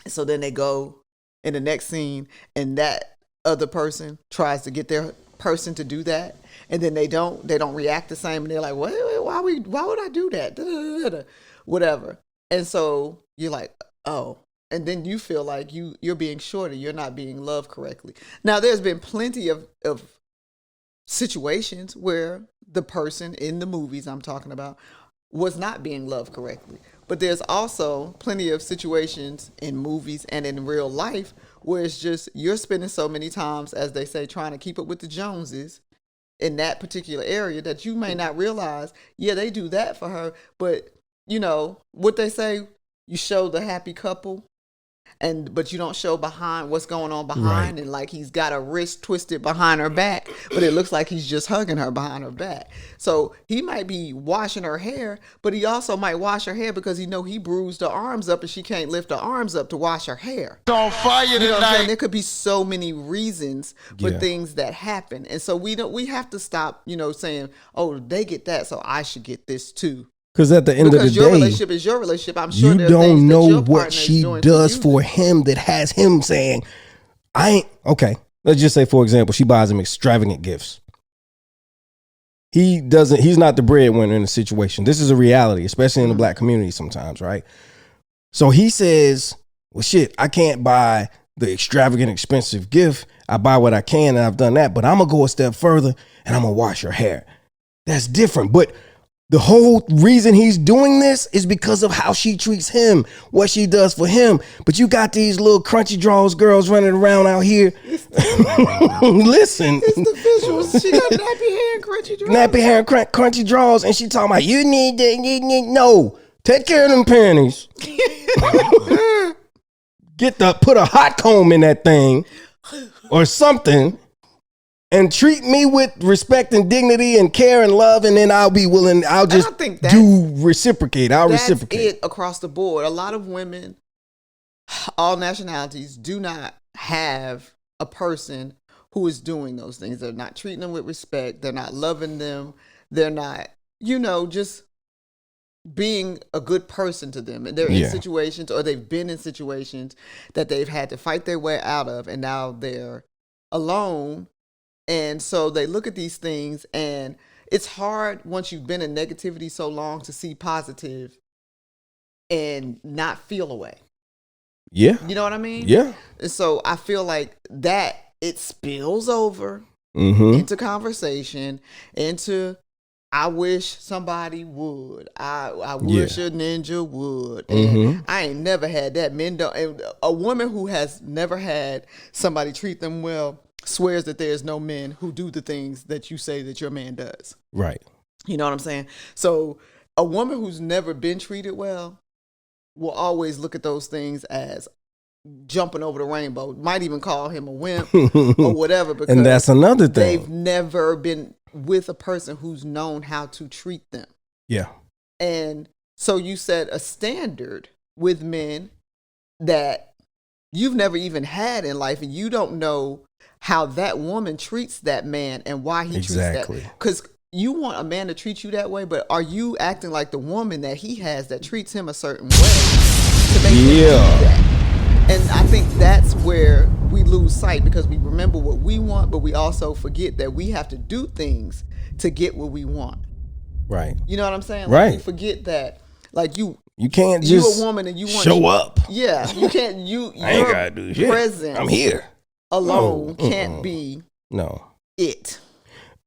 So then they go in the next scene and that other person tries to get their person to do that. And then they don't react the same. And they're like, why would I do that? Whatever. And so you're like, oh. And then you feel like you're being shorted. You're not being loved correctly. Now, there's been plenty of situations where the person in the movies I'm talking about was not being loved correctly. But there's also plenty of situations in movies and in real life where it's just you're spending so many times, as they say, trying to keep up with the Joneses in that particular area that you may not realize, they do that for her. But, what they say, you show the happy couple but you don't show behind what's going on behind, and like he's got a wrist twisted behind her back, but it looks like he's just hugging her behind her back. So he might be washing her hair, but he also might wash her hair because he bruised her arms up and she can't lift her arms up to wash her hair. On fire You know what I'm saying? tonight. There could be so many reasons for things that happen, and so we have to stop, saying, "Oh, they get that, so I should get this too." Because at the end of the Because your day, relationship is your relationship. I'm sure you there are things don't that know your what partner she is doing does you for that- him that has him saying, I ain't, okay. Let's just say, for example, she buys him extravagant gifts. He's not the breadwinner in the situation. This is a reality, especially in the black community sometimes, right? So he says, well, shit, I can't buy the extravagant, expensive gift. I buy what I can, and I've done that, but I'm going to go a step further, and I'm going to wash her hair. That's different, but the whole reason he's doing this is because of how she treats him, what she does for him. But you got these little crunchy draws girls running around out here. Listen. It's the visuals. She got nappy hair and crunchy draws. Nappy hair and crunchy draws, and she talking about, you need that, no. Take care of them panties. Put a hot comb in that thing or something. And treat me with respect and dignity and care and love, and then I'll be willing. I'll just reciprocate. I'll reciprocate. That's it across the board. A lot of women, all nationalities, do not have a person who is doing those things. They're not treating them with respect. They're not loving them. They're not, just being a good person to them. And they're in situations, or they've been in situations that they've had to fight their way out of, and now they're alone. And so they look at these things, and it's hard once you've been in negativity so long to see positive and not feel away. Yeah. You know what I mean? Yeah. And so I feel like that it spills over into conversation, into I wish somebody would. I wish a ninja would. And I ain't never had that. Men don't. And a woman who has never had somebody treat them well swears that there's no men who do the things that you say that your man does. Right. You know what I'm saying? So a woman who's never been treated well will always look at those things as jumping over the rainbow. Might even call him a wimp or whatever. Because and that's another thing. They've never been with a person who's known how to treat them. Yeah. And so you set a standard with men that you've never even had in life, and you don't know how that woman treats that man and why he treats that. Because you want a man to treat you that way, but are you acting like the woman that he has that treats him a certain way to make him do that? And I think that's where we lose sight, because we remember what we want, but we also forget that we have to do things to get what we want. Right. You know what I'm saying? Right. We forget that. Like you can't just a woman and you want show up. Yeah. You can't. I ain't gotta do shit. Presence I'm here. Alone can't be it.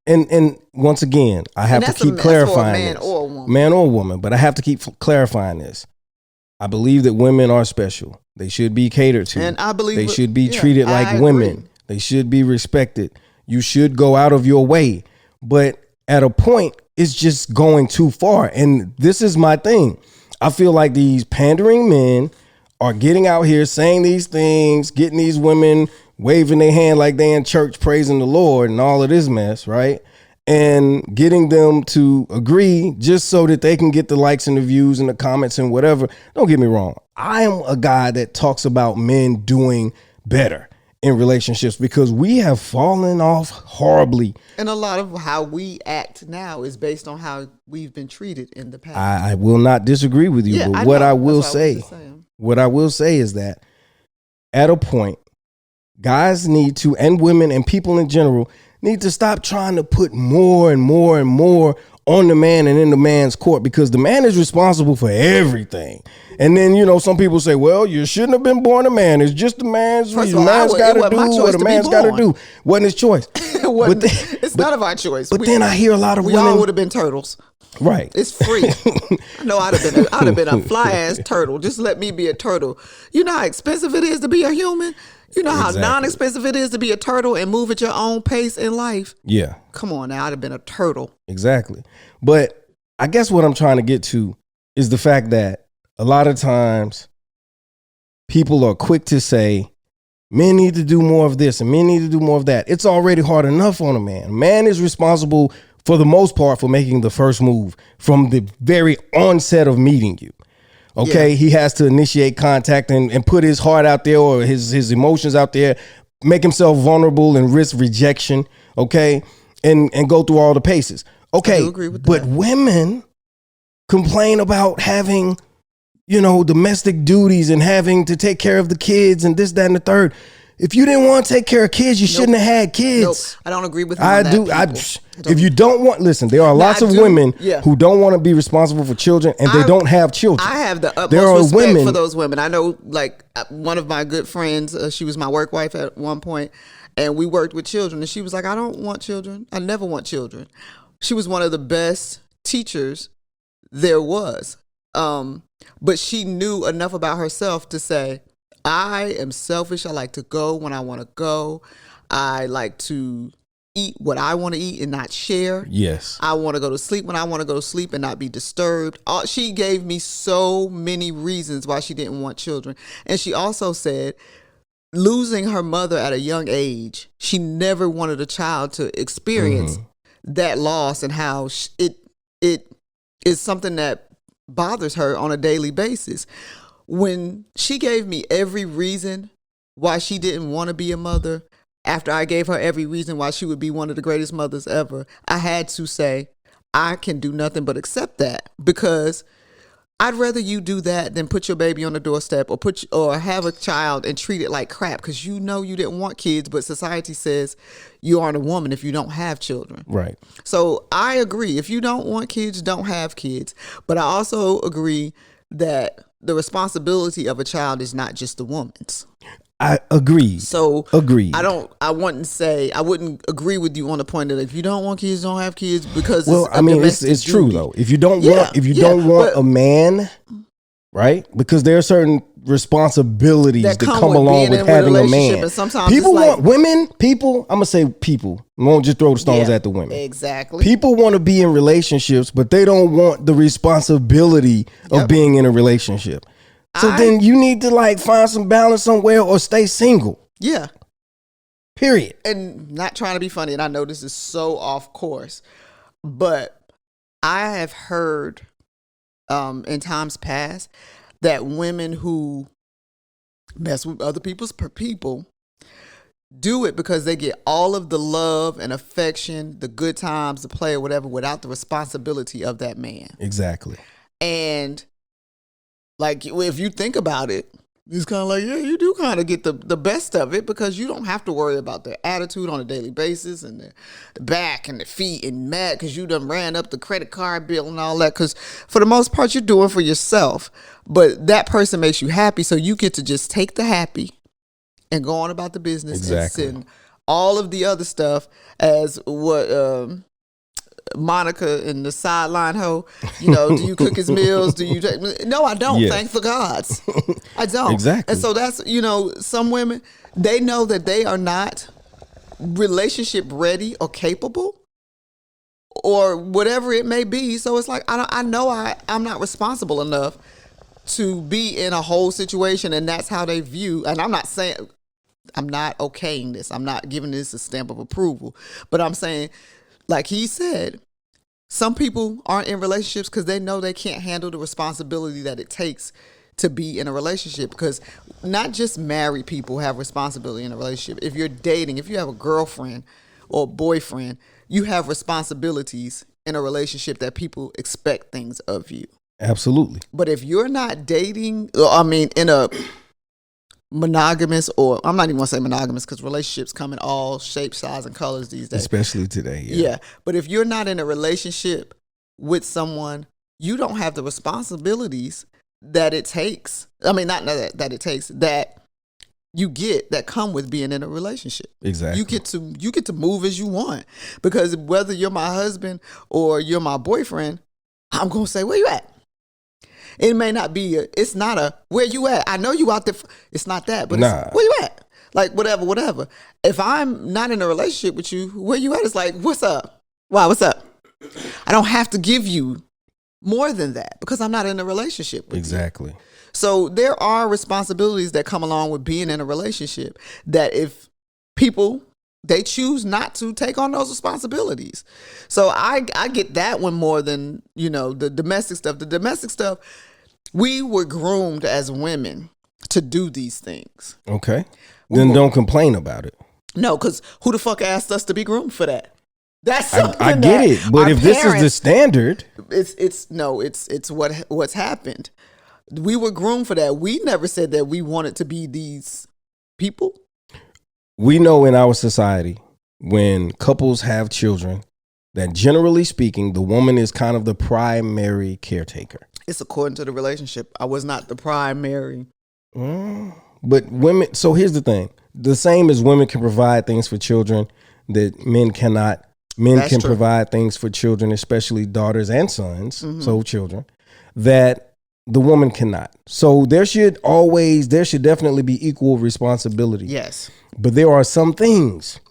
And once again, I have to keep clarifying man this. Or a woman. Man or woman, but I have to keep clarifying this. I believe that women are special. They should be catered to. And I believe they should be treated like women. They should be respected. You should go out of your way. But at a point, it's just going too far. And this is my thing. I feel like these pandering men are getting out here saying these things, getting these women waving their hand like they in church praising the Lord and all of this mess, right? And getting them to agree just so that they can get the likes and the views and the comments and whatever. Don't get me wrong. I am a guy that talks about men doing better in relationships because we have fallen off horribly. And a lot of how we act now is based on how we've been treated in the past. I will not disagree with you, but what I will say is that at a point, guys need to, and women and people in general, need to stop trying to put more and more and more on the man and in the man's court, because the man is responsible for everything. And then, some people say, well, you shouldn't have been born a man. It's just the man's got to do what a man's got to do. Wasn't his choice. It's none of our choice. But then I hear a lot of women. We all would have been turtles. Right. It's free. I know I'd have been a fly ass turtle. Just let me be a turtle. You know how expensive it is to be a human? You know how non-expensive it is to be a turtle and move at your own pace in life? Yeah. Come on now, I'd have been a turtle. Exactly. But I guess what I'm trying to get to is the fact that a lot of times people are quick to say, men need to do more of this and men need to do more of that. It's already hard enough on a man. A man is responsible for the most part for making the first move from the very onset of meeting you. Okay, he has to initiate contact and put his heart out there or his emotions out there, make himself vulnerable and risk rejection. Okay, and go through all the paces. Okay, I do agree with but that. women complain about having, domestic duties and having to take care of the kids and this, that, and the third. If you didn't want to take care of kids, you shouldn't have had kids. Nope, I don't agree with you I on that, do. people. If you don't want, listen, there are lots of women who don't want to be responsible for children and they don't have children. I have the There are utmost respect women for those women. I know, like, one of my good friends, she was my work wife at one point, and we worked with children, and she was like, I don't want children. I never want children. She was one of the best teachers there was. But she knew enough about herself to say, I am selfish. I like to go when I want to go. I like to eat what I want to eat and not share. Yes. I want to go to sleep when I want to go to sleep and not be disturbed. She gave me so many reasons why she didn't want children. And she also said, losing her mother at a young age, she never wanted a child to experience that loss and how it is something that bothers her on a daily basis. When she gave me every reason why she didn't want to be a mother, after I gave her every reason why she would be one of the greatest mothers ever, I had to say, I can do nothing but accept that, because I'd rather you do that than put your baby on the doorstep or have a child and treat it like crap, because you didn't want kids, but society says you aren't a woman if you don't have children. Right. So I agree. If you don't want kids, don't have kids. But I also agree that the responsibility of a child is not just the woman's. I agree. So agreed. I wouldn't agree with you on the point that if you don't want kids, don't have kids, because it's true though. If you don't want a man, right? Because there are certain responsibilities that come along with having a man. And sometimes people want women. People, I'm gonna say people. I won't just throw the stones at the women. Exactly. People want to be in relationships, but they don't want the responsibility of being in a relationship. So then you need to find some balance somewhere or stay single. Yeah. Period. And not trying to be funny, and I know this is so off course, but I have heard in times past that women who mess with other people's people do it because they get all of the love and affection, the good times, the play or whatever, without the responsibility of that man. Exactly. And if you think about it, it's kind of like, yeah, you do kind of get the best of it, because you don't have to worry about their attitude on a daily basis and the back and the feet and mad because you done ran up the credit card bill and all that, because for the most part you're doing for yourself, but that person makes you happy, so you get to just take the happy and go on about the business. Exactly. And send all of the other stuff as what Monica in the sideline hoe, do you cook his meals? Do you? No, I don't. Yes. Thank the gods. I don't. Exactly. And so that's, some women, they know that they are not relationship ready or capable or whatever it may be. So it's like, I know I'm not responsible enough to be in a whole situation, and that's how they view. And I'm not saying, I'm not okaying this. I'm not giving this a stamp of approval, but I'm saying, like he said, some people aren't in relationships because they know they can't handle the responsibility that it takes to be in a relationship, because not just married people have responsibility in a relationship. If you're dating, if you have a girlfriend or boyfriend, you have responsibilities in a relationship that people expect things of you. Absolutely. But if you're not dating, in a monogamous, or I'm not even going to say monogamous, because relationships come in all shapes, size, and colors these days. Especially today. Yeah. But if you're not in a relationship with someone, you don't have the responsibilities that it takes. Not that it takes, that you get, that come with being in a relationship. Exactly. You get to move as you want, because whether you're my husband or you're my boyfriend, I'm going to say, where you at? It may not be it's not a, where you at? I know you out there. It's not that, but it's, where you at? Like, whatever. If I'm not in a relationship with you, where you at? It's like, what's up? Why, what's up? I don't have to give you more than that because I'm not in a relationship with you. Exactly. So there are responsibilities that come along with being in a relationship that if people, they choose not to take on those responsibilities. So I get that one more than, the domestic stuff. The domestic stuff, we were groomed as women to do these things. Okay. Then don't complain about it. No, because who the fuck asked us to be groomed for that? That's something I get it, but if this is the standard, it's what's happened. We were groomed for that. We never said that we wanted to be these people. We know in our society when couples have children that generally speaking, the woman is kind of the primary caretaker. It's according to the relationship. I was not the primary. But women, so here's the thing. The same as women can provide things for children that men cannot. Men That's can true. provide things for children, especially daughters and sons, so children, that the woman cannot. So there should definitely be equal responsibility. Yes. But there are some things.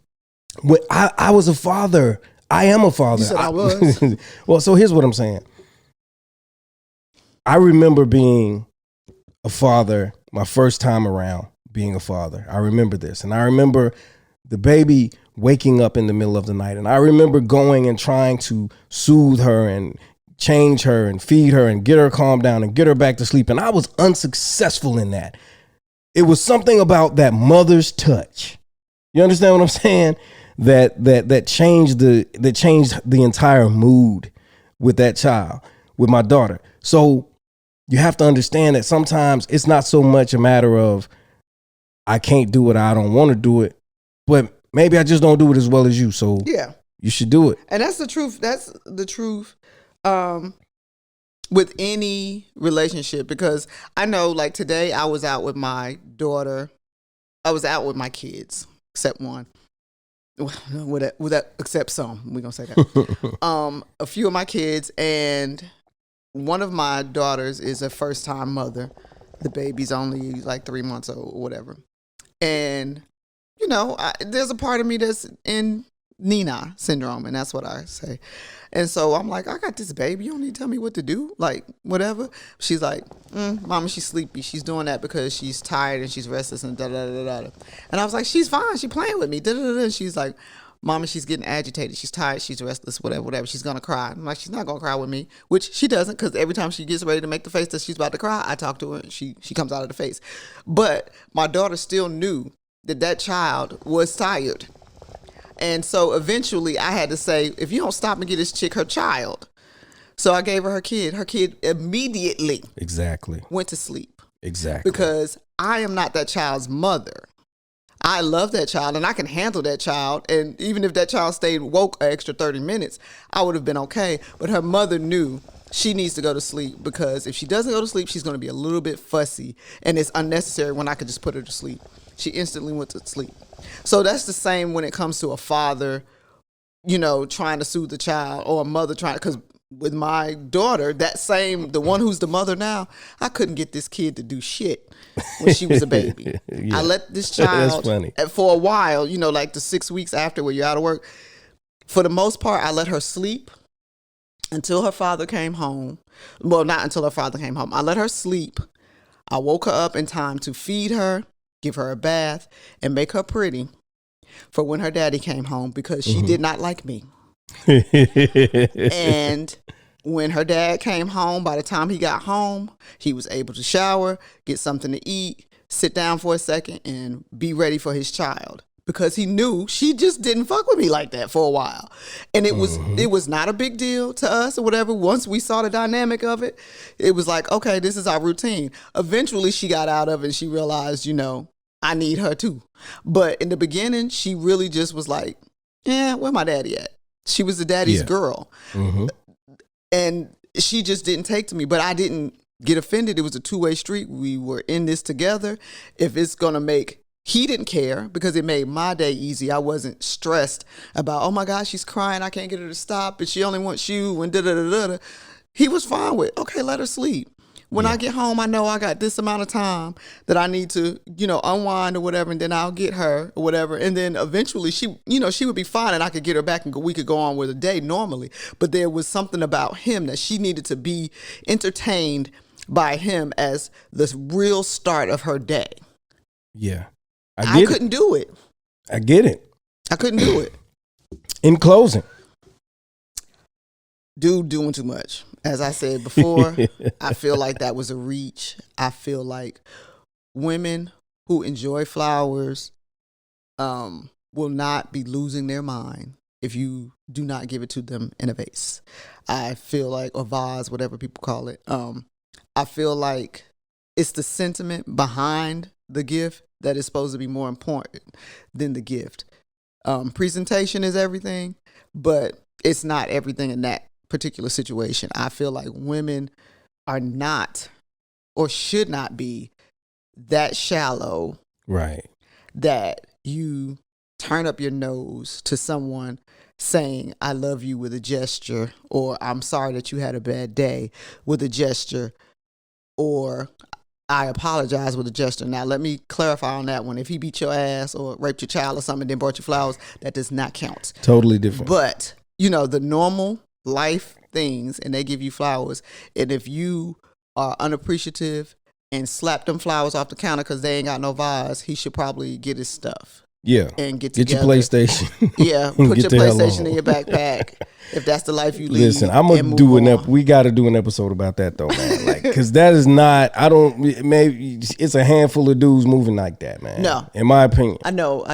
I was a father. I am a father. You said I was. Well, so here's what I'm saying. I remember being a father my first time around being a father. I remember this. And I remember the baby waking up in the middle of the night. And I remember going and trying to soothe her and change her and feed her and get her calmed down and get her back to sleep. And I was unsuccessful in that. It was something about that mother's touch. You understand what I'm saying? That changed the entire mood with that child, with my daughter. So you have to understand that sometimes it's not so much a matter of I can't do it, I don't want to do it, but maybe I just don't do it as well as you. So Yeah. you should do it. And that's the truth. That's the truth with any relationship, because I know, like today I was out with my daughter. I was out with my kids, except one. Except some. We're going to say that. A few of my kids, and one of my daughters is a first-time mother. The baby's only like 3 months old or whatever. And, there's a part of me that's in Nina syndrome, and that's what I say. And so I'm like, I got this baby. You don't need to tell me what to do, like whatever. She's like, Mama, she's sleepy. She's doing that because she's tired and she's restless and da-da-da-da-da. And I was like, she's fine. She's playing with me. Da-da-da-da. And she's like, Mama, she's getting agitated. She's tired. She's restless, whatever. She's going to cry. I'm like, she's not going to cry with me, which she doesn't, because every time she gets ready to make the face that she's about to cry, I talk to her and she comes out of the face. But my daughter still knew that child was tired. And so eventually I had to say, if you don't stop and get this chick her child. So I gave her her kid. Her kid immediately went to sleep. Exactly. Because I am not that child's mother. I love that child and I can handle that child. And even if that child stayed woke an extra 30 minutes, I would have been okay. But her mother knew she needs to go to sleep, because if she doesn't go to sleep, she's going to be a little bit fussy. And it's unnecessary when I could just put her to sleep. She instantly went to sleep. So that's the same when it comes to a father, trying to soothe the child, or a mother trying to, because with my daughter, the one who's the mother now, I couldn't get this kid to do shit when she was a baby. Yeah. I let this child, for a while, like the 6 weeks after where you're out of work, for the most part, I let her sleep until her father came home. Well, not until her father came home. I let her sleep. I woke her up in time to feed her, give her a bath, and make her pretty for when her daddy came home, because she did not like me. And when her dad came home, by the time he got home, he was able to shower, get something to eat, sit down for a second, and be ready for his child. Because he knew she just didn't fuck with me like that for a while. And it was not a big deal to us or whatever. Once we saw the dynamic of it, it was like, okay, this is our routine. Eventually she got out of it and she realized, I need her too. But in the beginning, she really just was like, yeah, where my daddy at? She was the daddy's girl. And she just didn't take to me, but I didn't get offended. It was a two-way street. We were in this together. If it's going to make, he didn't care, because it made my day easy. I wasn't stressed about, oh my gosh, she's crying, I can't get her to stop, and she only wants you, and da-da-da-da-da. He was fine with, okay, let her sleep. When I get home, I know I got this amount of time that I need to, unwind or whatever, and then I'll get her or whatever. And then eventually she would be fine and I could get her back and we could go on with a day normally. But there was something about him that she needed to be entertained by him as the real start of her day. Yeah. I couldn't do it. I get it. I couldn't do it. In closing. Dude doing too much. As I said before, I feel like that was a reach. I feel like women who enjoy flowers will not be losing their mind if you do not give it to them in a vase. I feel like, or vase, whatever people call it. I feel like it's the sentiment behind the gift that is supposed to be more important than the gift. Presentation is everything, but it's not everything in that particular situation. I feel like women are not or should not be that shallow, right, that you turn up your nose to someone saying I love you with a gesture, or I'm sorry that you had a bad day with a gesture, or I apologize with a gesture. Now, let me clarify on that one. If he beat your ass or raped your child or something and then brought you flowers, that does not count. Totally different. But, the normal life things, and they give you flowers, and if you are unappreciative and slap them flowers off the counter because they ain't got no vase, he should probably get his stuff. Yeah. And get your PlayStation. Yeah. Put your PlayStation in your backpack if that's the life you lead. Listen, I'm going to do we got to do an episode about that though, man. Like, because that is not, maybe it's a handful of dudes moving like that, man. No. In my opinion. I know.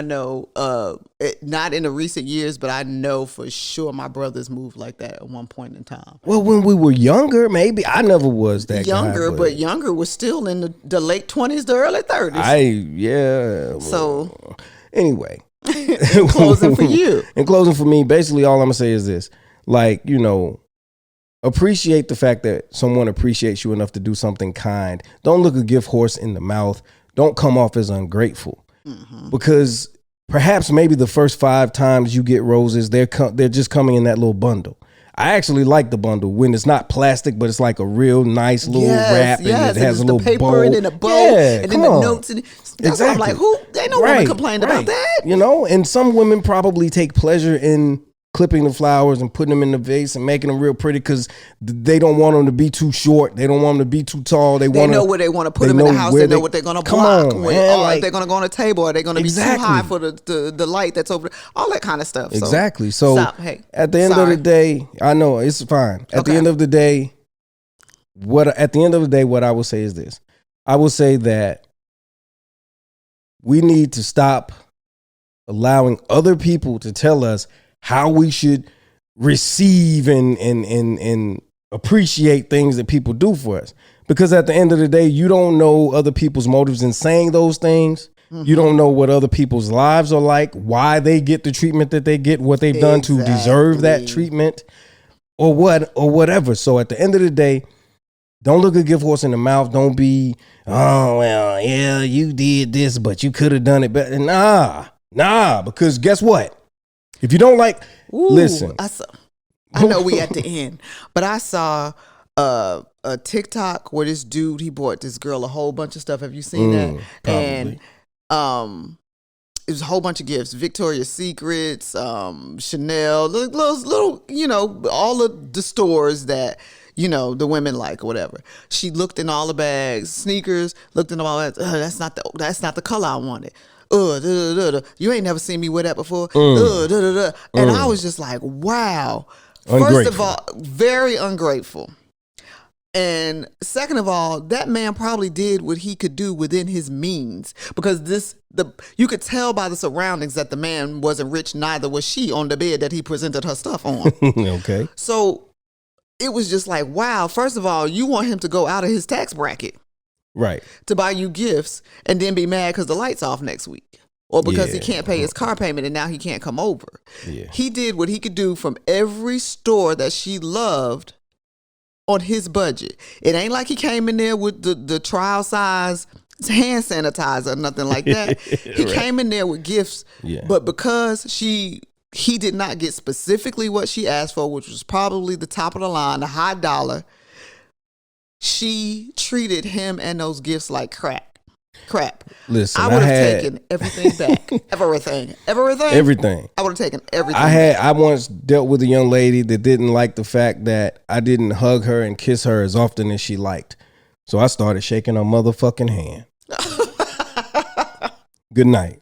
Not in the recent years, but I know for sure my brothers moved like that at one point in time. Well, when we were younger, maybe. I never was that younger, guy, but younger was still in the late 20s to early 30s. So anyway, in closing for you. In closing for me, basically all I'm gonna say is this: like, appreciate the fact that someone appreciates you enough to do something kind. Don't look a gift horse in the mouth. Don't come off as ungrateful, because perhaps maybe the first 5 times you get roses, they're just coming in that little bundle. I actually like the bundle when it's not plastic, but it's like a real nice little wrap, and it has a little paper bow. And then a bow, and then the notes. And that's why I'm like, they no woman complained about that. And some women probably take pleasure in clipping the flowers and putting them in the vase and making them real pretty because they don't want them to be too short. They don't want them to be too tall. They know where they want to put them in the house. They know what they're going to block. If they're going to go on a table. Are they going to be too high for the light that's over? All that kind of stuff. Exactly. So at the end of the day, I know it's fine. At the end of the day, what I will say is this. I will say that we need to stop allowing other people to tell us how we should receive and appreciate things that people do for us. Because at the end of the day, you don't know other people's motives in saying those things. Mm-hmm. You don't know what other people's lives are like, why they get the treatment that they get, what they've done to deserve that treatment, or whatever. So at the end of the day, don't look a gift horse in the mouth. Don't be, oh, well, yeah, you did this, but you could have done it better. Nah, because guess what? If you don't like, listen. I know we at the end, but I saw a TikTok where this dude, he bought this girl a whole bunch of stuff. Have you seen that? Probably. And it was a whole bunch of gifts: Victoria's Secrets, Chanel, little, all of the stores that the women like or whatever. She looked in all the bags, sneakers, looked in all that. That's not the color I wanted. You ain't never seen me wear that before. And I was just like, wow. First of all, very ungrateful. And second of all, that man probably did what he could do within his means, because you could tell by the surroundings that the man wasn't rich, neither was she, on the bed that he presented her stuff on. Okay. So it was just like, wow. First of all, you want him to go out of his tax bracket. Right. To buy you gifts and then be mad because the light's off next week, or because he can't pay his car payment and now he can't come over. Yeah. He did what he could do from every store that she loved on his budget. It ain't like he came in there with the trial size hand sanitizer or nothing like that. He came in there with gifts, but because he did not get specifically what she asked for, which was probably the top of the line, the high dollar, she treated him and those gifts like crap. Listen, I would have taken everything back. Everything. I would have taken everything. I once dealt with a young lady that didn't like the fact that I didn't hug her and kiss her as often as she liked. So I started shaking her motherfucking hand. Good night.